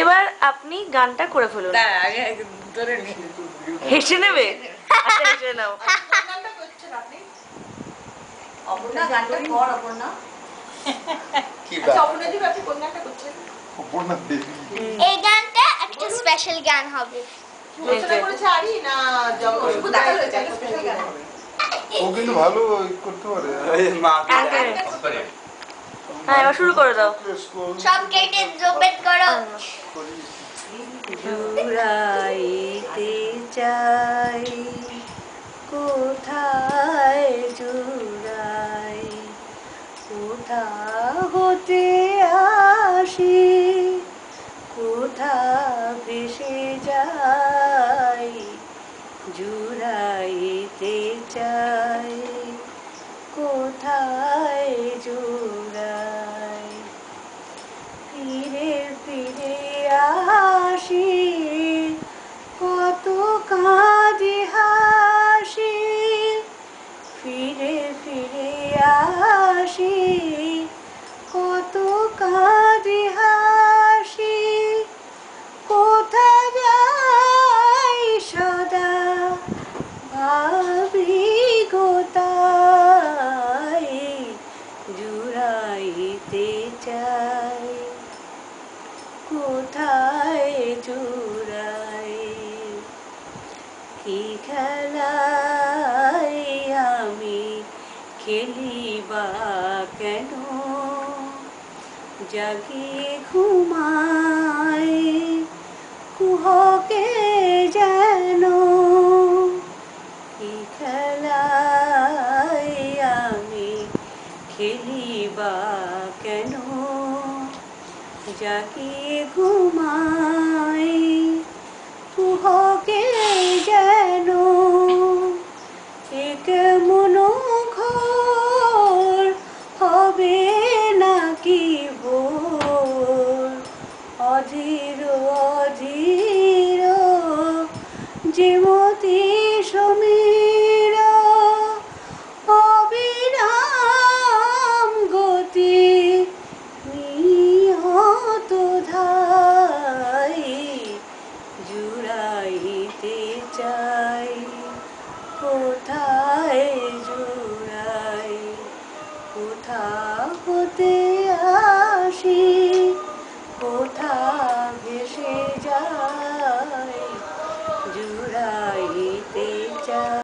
এবার আপনি গানটা করে ফেলুন। হেসে নেবে? আচ্ছা হেসে নাও। অপর্ণা গানটা কর, অপর্ণা। অপর্ণা জি, আপনি কোন গানটা করছেন? অপর্ণা দেবী। এই গানটা একটা স্পেশাল গান হবে। রচনা করেছে আরি না শুধু দেখা হয়েছে একটা স্পেশাল গান হবে। ও কিন্তু ভালো করতে পারে। হ্যাঁ এবার শুরু করে দাও। সব কেটে জোপেট করো। জুড়াইতে চাই কোথায় জুড়াই, কোথা হতে আসি কোথা ভেসে যাই, জুড়াইতে চাই কোথায় জুড়াই। ফিরে ফিরে আসি কত কাঁদে হাসি, ফিরে ফিরে আসি কত কাঁদে হাসি, কোথা যাই সদা ভাবি গোতাই, জুড়াইতে চাই কোথায় জুড়াই। কি খেলাই আমি খেলি বা কেন, জাগিয়ে ঘুমাই কুহকে যেন, কি খেলাই আমি খেলি বা কেন, জাগিয়ে ঘুমাই কুহকে যেন। এক মনো ঘোর হবে নাকি ভোর, অধীর অধীর যেমতি সমীর, অবিরাম গতি নিয়ত ধাই, জুড়াইতে চাই কোথায় জুড়াই, কোথা হতে